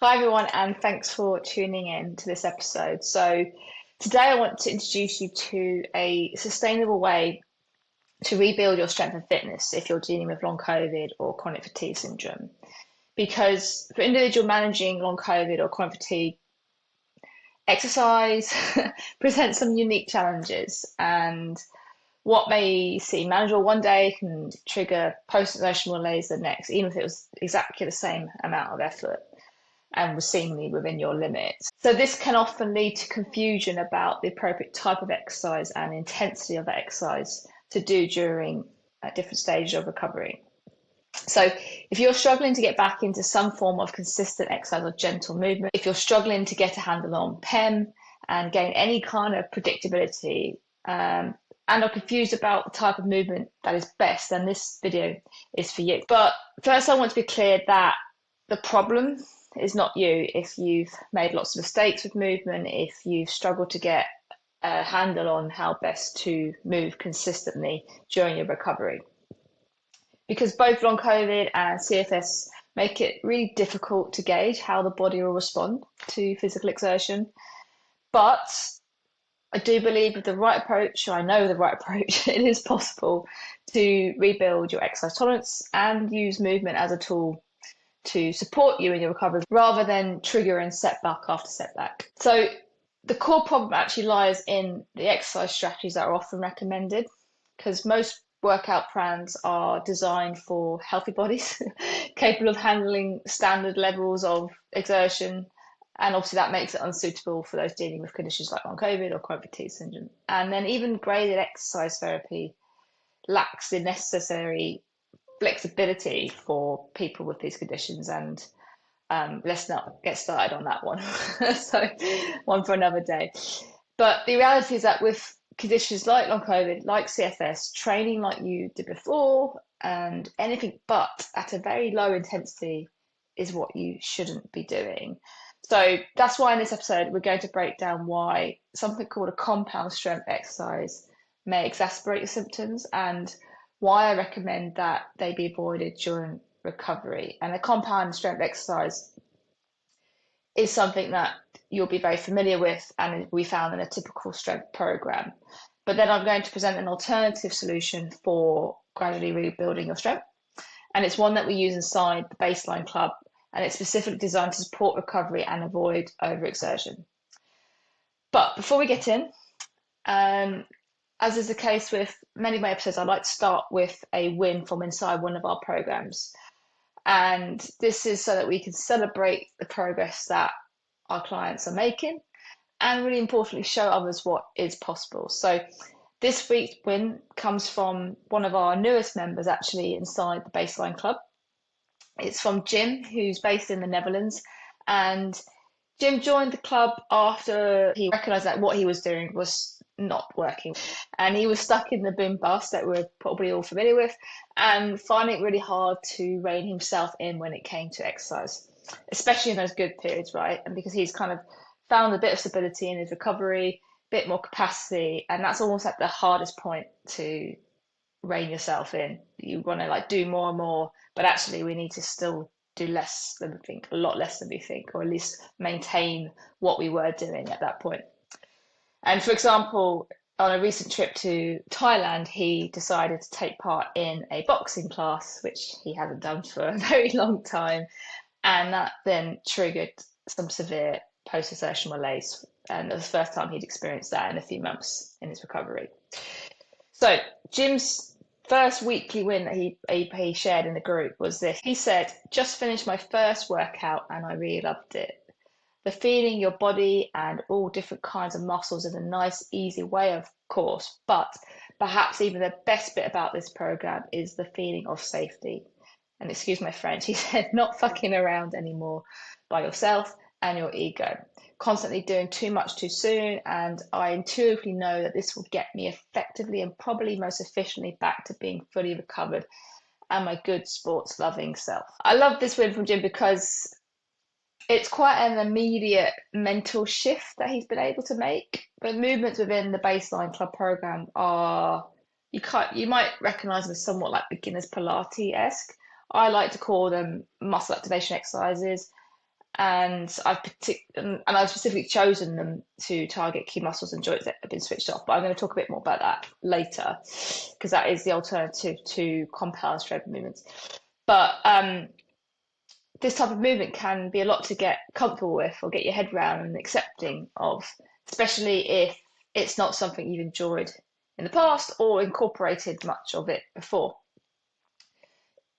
Hi, everyone, and thanks for tuning in to this episode. So, today I want to introduce you to a sustainable way to rebuild your strength and fitness if you're dealing with long COVID or chronic fatigue syndrome. Because for individual managing long COVID or chronic fatigue, exercise presents some unique challenges, and what may seem manageable one day can trigger post-exertion malaise the next, even if it was exactly the same amount of effort and was seemingly within your limits. So this can often lead to confusion about the appropriate type of exercise and intensity of that exercise to do during different stages of recovery. So if you're struggling to get back into some form of consistent exercise or gentle movement, if you're struggling to get a handle on PEM and gain any kind of predictability, and are confused about the type of movement that is best, then this video is for you. But first, I want to be clear that the problem is not you if you've made lots of mistakes with movement, if you've struggled to get a handle on how best to move consistently during your recovery. Because both long COVID and CFS make it really difficult to gauge how the body will respond to physical exertion. But I do believe with the right approach, I know the right approach, it is possible to rebuild your exercise tolerance and use movement as a tool to support you in your recovery rather than triggering setback after setback. So the core problem actually lies in the exercise strategies that are often recommended, because most workout plans are designed for healthy bodies capable of handling standard levels of exertion, and obviously that makes it unsuitable for those dealing with conditions like long COVID or chronic fatigue syndrome. And then even graded exercise therapy lacks the necessary flexibility for people with these conditions, and let's not get started on that one. So one for another day. But the reality is that with conditions like long COVID, like CFS, training like you did before and anything but at a very low intensity is what you shouldn't be doing. So that's why in this episode we're going to break down why something called a compound strength exercise may exacerbate your symptoms, and why I recommend that they be avoided during recovery. And a compound strength exercise is something that you'll be very familiar with and we found in a typical strength program. But then I'm going to present an alternative solution for gradually rebuilding your strength. And it's one that we use inside the Baseline Club, and it's specifically designed to support recovery and avoid overexertion. But before we get in, as is the case with many of my episodes, I'd like to start with a win from inside one of our programs. And this is so that we can celebrate the progress that our clients are making and really importantly show others what is possible. So this week's win comes from one of our newest members actually inside the Baseline Club. It's from Jim, who's based in the Netherlands. And Jim joined the club after he recognised that what he was doing was not working, and he was stuck in the boom bust that we're probably all familiar with, and finding it really hard to rein himself in when it came to exercise, especially in those good periods, right? And because he's kind of found a bit of stability in his recovery, a bit more capacity, and that's almost at the hardest point to rein yourself in. You want to like do more and more, but actually we need to still do less than we think, a lot less than we think, or at least maintain what we were doing at that point. And for example, on a recent trip to Thailand, he decided to take part in a boxing class, which he hasn't done for a very long time. And that then triggered some severe post-exertion malaise. And it was the first time he'd experienced that in a few months in his recovery. So Jim's first weekly win that he shared in the group was this. He said, "Just finished my first workout and I really loved it. The feeling your body and all different kinds of muscles in a nice, easy way, of course, but perhaps even the best bit about this program is the feeling of safety." And excuse my French, he said, not fucking around anymore by yourself and your ego, constantly doing too much too soon. And I intuitively know that this will get me effectively and probably most efficiently back to being fully recovered and my good sports loving self. I love this win from Jim because it's quite an immediate mental shift that he's been able to make. But movements within the Baseline Club program are, you might recognize them as somewhat like beginners Pilates-esque. I like to call them muscle activation exercises. and I've specifically chosen them to target key muscles and joints that have been switched off. But I'm going to talk a bit more about that later, because that is the alternative to compound strength movements. But this type of movement can be a lot to get comfortable with or get your head around and accepting of, especially if it's not something you've enjoyed in the past or incorporated much of it before.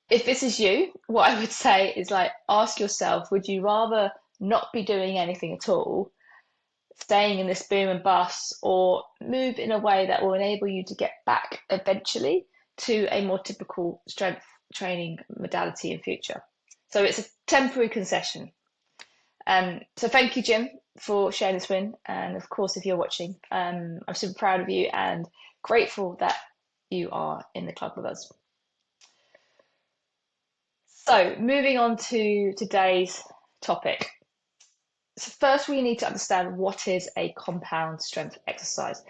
If this is you, what I would say is, like, ask yourself, would you rather not be doing anything at all, staying in this boom and bust, or move in a way that will enable you to get back eventually to a more typical strength training modality in future? So it's a temporary concession. So thank you, Jim, for sharing this win. And of course, if you're watching, I'm super proud of you and grateful that you are in the club with us. So moving on to today's topic. So first, we need to understand what is a compound strength exercise.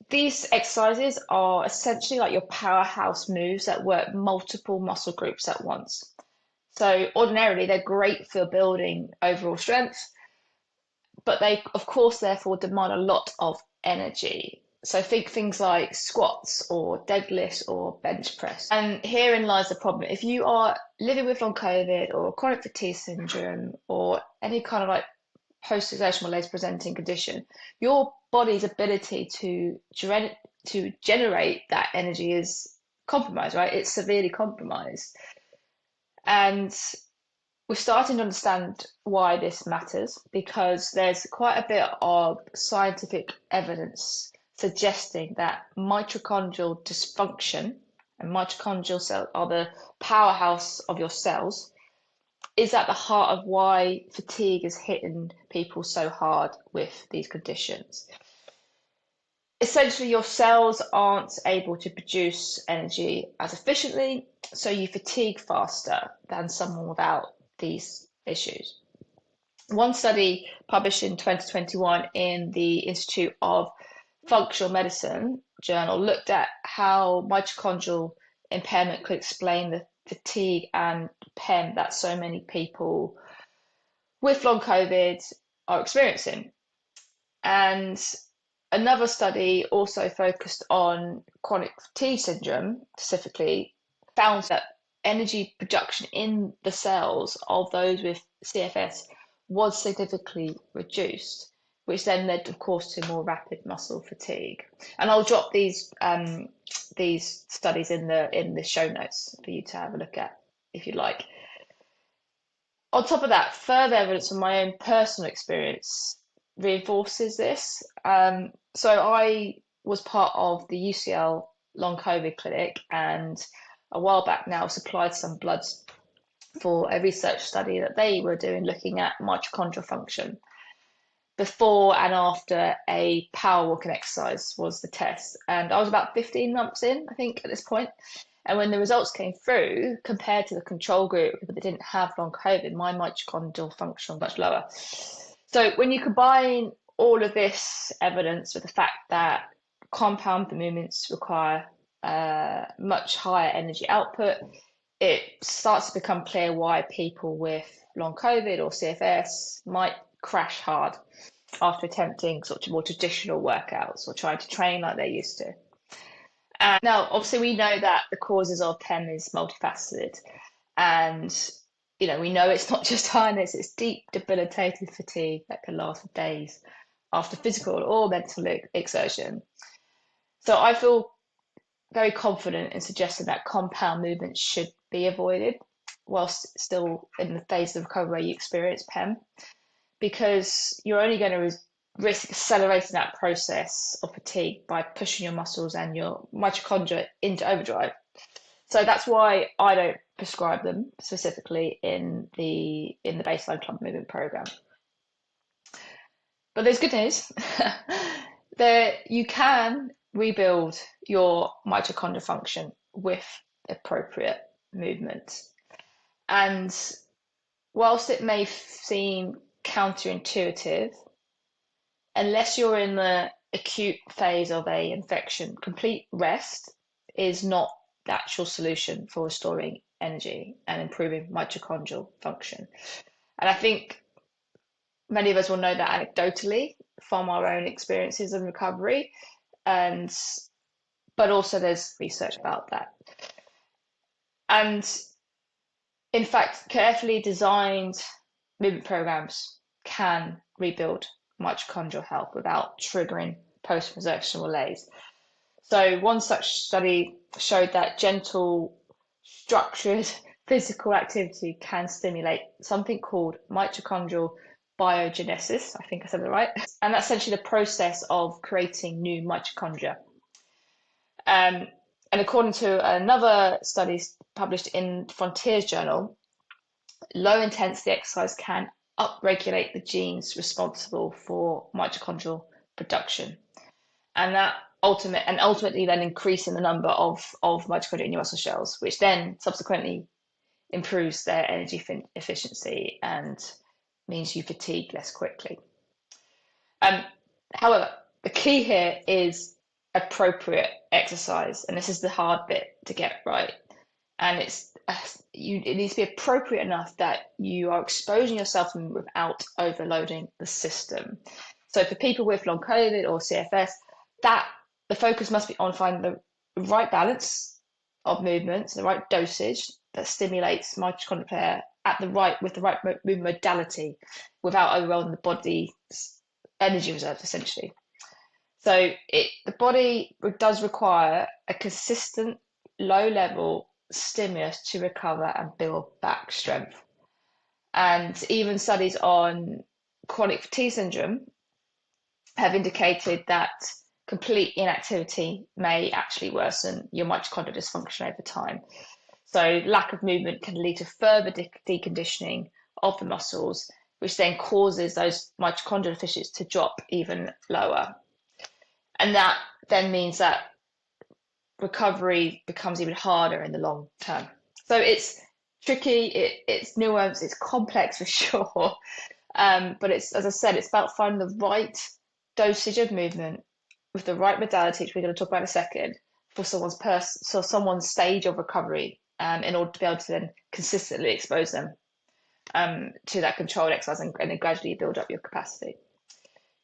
These exercises are essentially like your powerhouse moves that work multiple muscle groups at once. So ordinarily, they're great for building overall strength, but they, of course, therefore demand a lot of energy. So think things like squats or deadlifts or bench press. And herein lies the problem. If you are living with long COVID or chronic fatigue syndrome or any kind of like post-exertional malaise presenting condition, your body's ability to generate that energy is compromised, right? It's severely compromised. And we're starting to understand why this matters, because there's quite a bit of scientific evidence suggesting that mitochondrial dysfunction, and mitochondrial cells are the powerhouse of your cells, is at the heart of why fatigue is hitting people so hard with these conditions. Essentially, your cells aren't able to produce energy as efficiently, so you fatigue faster than someone without these issues. One study published in 2021 in the Institute of Functional Medicine journal looked at how mitochondrial impairment could explain the fatigue and PEM that so many people with long COVID are experiencing. And another study also focused on chronic fatigue syndrome, specifically, found that energy production in the cells of those with CFS was significantly reduced, which then led, of course, to more rapid muscle fatigue. And I'll drop these studies in the show notes for you to have a look at if you'd like. On top of that, further evidence from my own personal experience reinforces this. So I was part of the UCL long COVID clinic, and a while back now supplied some bloods for a research study that they were doing looking at mitochondrial function. Before and after a power walking exercise was the test. And I was about 15 months in, I think, at this point. And when the results came through, compared to the control group that didn't have long COVID, my mitochondrial function was much lower. So when you combine all of this evidence with the fact that compound movements require much higher energy output, it starts to become clear why people with long COVID or CFS might crash hard after attempting sort of more traditional workouts or trying to train like they used to. And now, obviously, we know that the causes of PEM is multifaceted, and we know it's not just tiredness; it's deep, debilitating fatigue that can last for days after physical or mental exertion. So I feel very confident in suggesting that compound movements should be avoided whilst still in the phase of recovery where you experience PEM, because you're only going to risk accelerating that process of fatigue by pushing your muscles and your mitochondria into overdrive. So that's why I don't prescribe them specifically in the Baseline Club movement program. But there's good news. You can rebuild your mitochondrial function with appropriate movement. And whilst it may seem counterintuitive, unless you're in the acute phase of an infection, complete rest is not the actual solution for restoring energy and improving mitochondrial function. And I think many of us will know that anecdotally from our own experiences of recovery, but also there's research about that. And in fact, carefully designed movement programs can rebuild mitochondrial health without triggering post-exertional malaise. So one such study showed that gentle, structured physical activity can stimulate something called mitochondrial biogenesis. I think I said that right. And that's essentially the process of creating new mitochondria. And according to another study published in Frontiers Journal, low intensity exercise can upregulate the genes responsible for mitochondrial production. And that ultimately then increasing the number of mitochondria in your muscle cells, which then subsequently improves their energy efficiency and means you fatigue less quickly. However, the key here is appropriate exercise, and this is the hard bit to get right. And it needs to be appropriate enough that you are exposing yourself without overloading the system. So for people with long COVID or CFS, that the focus must be on finding the right balance of movements, the right dosage that stimulates mitochondria with the right movement modality without overwhelming the body's energy reserves, essentially. So the body does require a consistent, low-level stimulus to recover and build back strength. And even studies on chronic fatigue syndrome have indicated that complete inactivity may actually worsen your mitochondrial dysfunction over time. So lack of movement can lead to further deconditioning of the muscles, which then causes those mitochondrial efficiencies to drop even lower. And that then means that recovery becomes even harder in the long term. So it's tricky, it's nuanced, it's complex for sure. But it's, as I said, it's about finding the right dosage of movement with the right modality, which we're going to talk about in a second, for someone's stage of recovery, in order to be able to then consistently expose them to that controlled exercise and then gradually build up your capacity.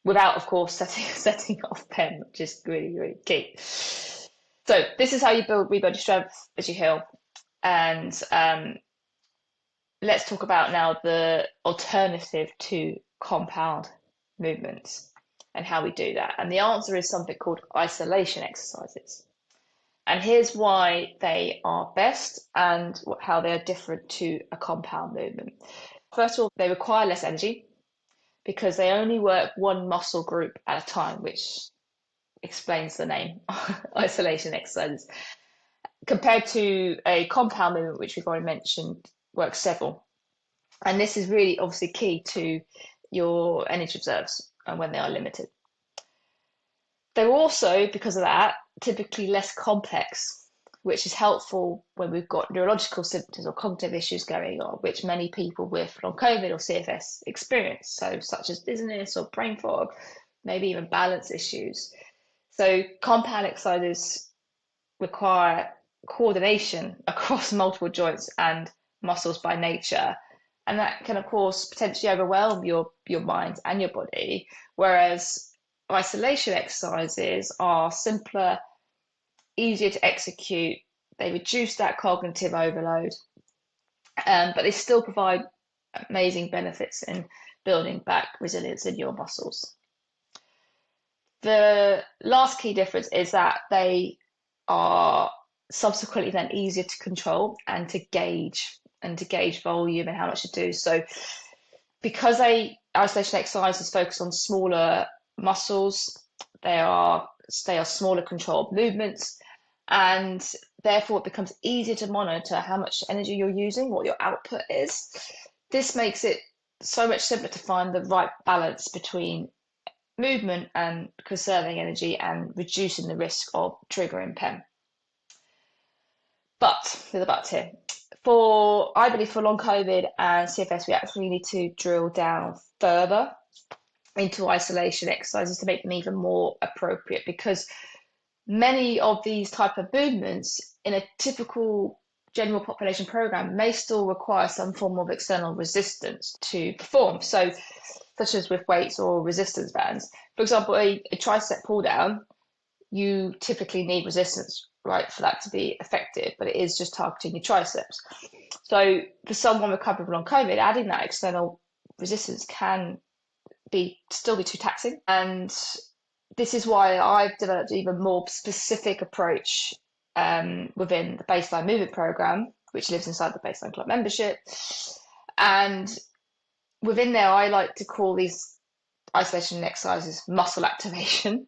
Without, of course, setting off pen, which is really, really key. So this is how you rebuild your strength as you heal. And let's talk about now the alternative to compound movements and how we do that. And the answer is something called isolation exercises. And here's why they are best and how they are different to a compound movement. First of all, they require less energy because they only work one muscle group at a time, which explains the name, isolation exercises, compared to a compound movement, which we've already mentioned, works several. And this is really obviously key to your energy reserves and when they are limited. They're also, because of that, typically less complex, which is helpful when we've got neurological symptoms or cognitive issues going on, which many people with long COVID or CFS experience, so such as dizziness or brain fog, maybe even balance issues. So compound exercises require coordination across multiple joints and muscles by nature, and that can, of course, potentially overwhelm your mind and your body, whereas isolation exercises are simpler, easier to execute. They reduce that cognitive overload, but they still provide amazing benefits in building back resilience in your muscles. The last key difference is that they are subsequently then easier to control and to gauge volume and how much to do. So because isolation exercises focus on smaller muscles, they are smaller controlled movements, and therefore it becomes easier to monitor how much energy you're using, what your output is. This makes it so much simpler to find the right balance between movement and conserving energy and reducing the risk of triggering PEM. But there's a but here. I believe for long COVID and CFS, we actually need to drill down further into isolation exercises to make them even more appropriate, because many of these type of movements in a typical general population program may still require some form of external resistance to perform. So, such as with weights or resistance bands. For example, a tricep pull down, you typically need resistance, right, for that to be effective, but it is just targeting your triceps. So for someone recovering from long COVID, adding that external resistance can still be too taxing. And this is why I've developed an even more specific approach within the Baseline Movement Program, which lives inside the Baseline Club membership. And within there, I like to call these isolation exercises muscle activation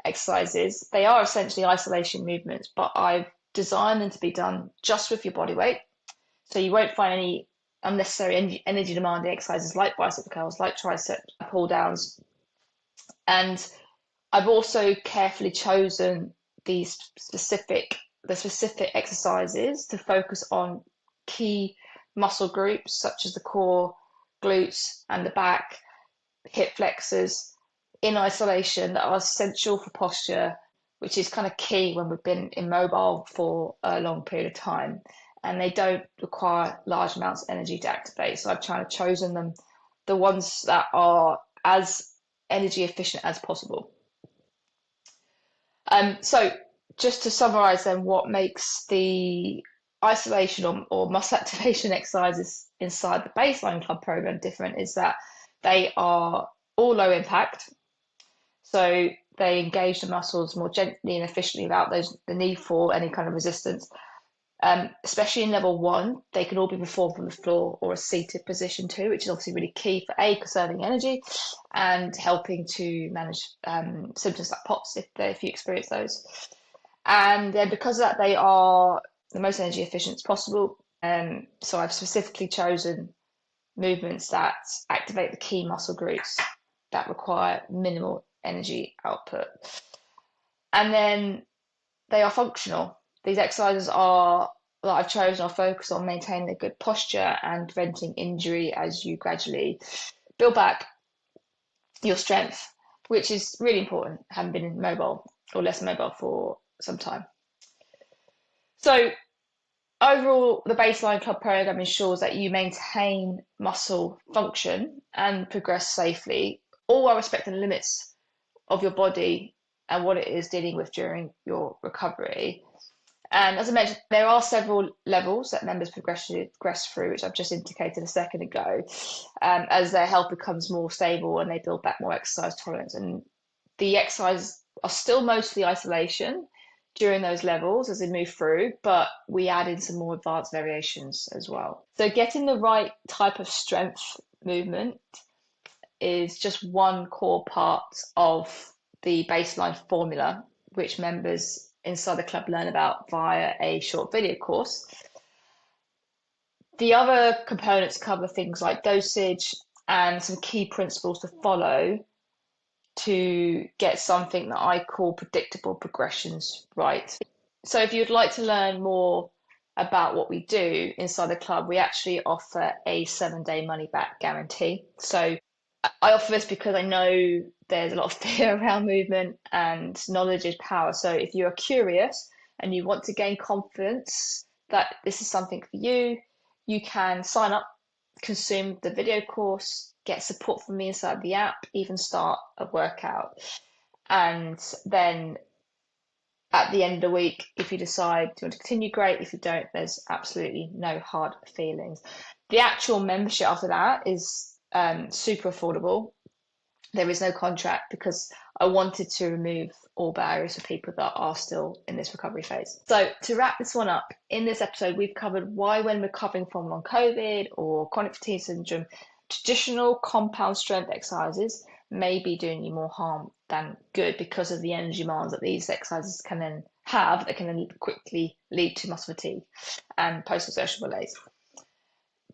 exercises. They are essentially isolation movements, but I've designed them to be done just with your body weight. So you won't find any unnecessary energy demanding exercises like bicep curls, like tricep pull downs. And I've also carefully chosen the specific exercises to focus on key muscle groups such as the core, glutes, and the back, hip flexors in isolation that are essential for posture, which is kind of key when we've been immobile for a long period of time. And they don't require large amounts of energy to activate. So I've kind of chosen them, the ones that are as energy efficient as possible. So just to summarize then, what makes the isolation or muscle activation exercises inside the Baseline Club program different is that they are all low impact. So they engage the muscles more gently and efficiently without the need for any kind of resistance. Especially in level 1, they can all be performed from the floor or a seated position too, which is obviously really key for conserving energy and helping to manage symptoms like POTS if you experience those. And then because of that, they are the most energy efficient as possible. So I've specifically chosen movements that activate the key muscle groups that require minimal energy output. And then they are functional. These exercises that I've chosen are focused on maintaining a good posture and preventing injury as you gradually build back your strength, which is really important, having been mobile or less mobile for some time. So overall, the Baseline Club program ensures that you maintain muscle function and progress safely, all while respecting the limits of your body and what it is dealing with during your recovery. And as I mentioned, there are several levels that members progress through, which I've just indicated a second ago, as their health becomes more stable and they build back more exercise tolerance. And the exercises are still mostly isolation during those levels as they move through, but we add in some more advanced variations as well. So getting the right type of strength movement is just one core part of the Baseline formula, which members inside the club learn about via a short video course. The other components cover things like dosage and some key principles to follow to get something that I call predictable progressions right. So if you'd like to learn more about what we do inside the club, we actually offer a 7-day money back guarantee. So I offer this because I know there's a lot of fear around movement and knowledge is power. So if you're curious and you want to gain confidence that this is something for you, you can sign up, consume the video course, get support from me inside the app, even start a workout. And then at the end of the week, if you decide to want to continue, great. If you don't, there's absolutely no hard feelings. The actual membership after that is super affordable. There is no contract because I wanted to remove all barriers for people that are still in this recovery phase. So to wrap this one up, in this episode, we've covered why when recovering from long COVID or chronic fatigue syndrome, traditional compound strength exercises may be doing you more harm than good because of the energy demands that these exercises can then have that can then quickly lead to muscle fatigue and post-exertional malaise,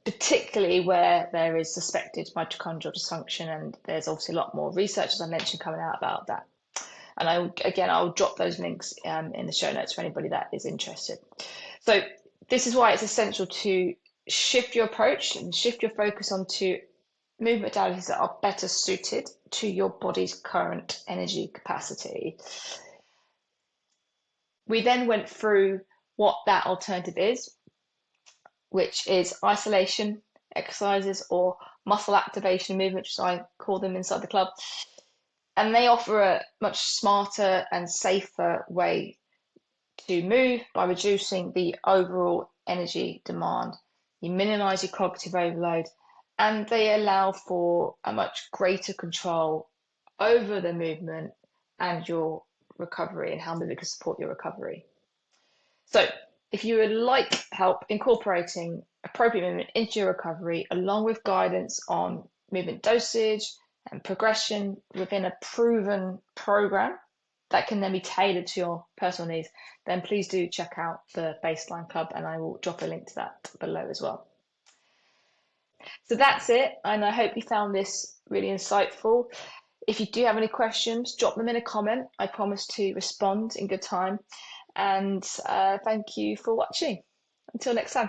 particularly where there is suspected mitochondrial dysfunction, and there's obviously a lot more research, as I mentioned, coming out about that. And I'll drop those links in the show notes for anybody that is interested. So this is why it's essential to shift your approach and shift your focus onto movement modalities that are better suited to your body's current energy capacity. We then went through what that alternative is, which is isolation exercises or muscle activation movements, which I call them inside the club. And they offer a much smarter and safer way to move by reducing the overall energy demand. You minimize your cognitive overload, and they allow for a much greater control over the movement and your recovery and how movement can support your recovery. So if you would like help incorporating appropriate movement into your recovery, along with guidance on movement dosage and progression within a proven program that can then be tailored to your personal needs, then please do check out the Baseline Club, and I will drop a link to that below as well. So that's it, and I hope you found this really insightful. If you do have any questions, drop them in a comment. I promise to respond in good time. And thank you for watching. Until next time.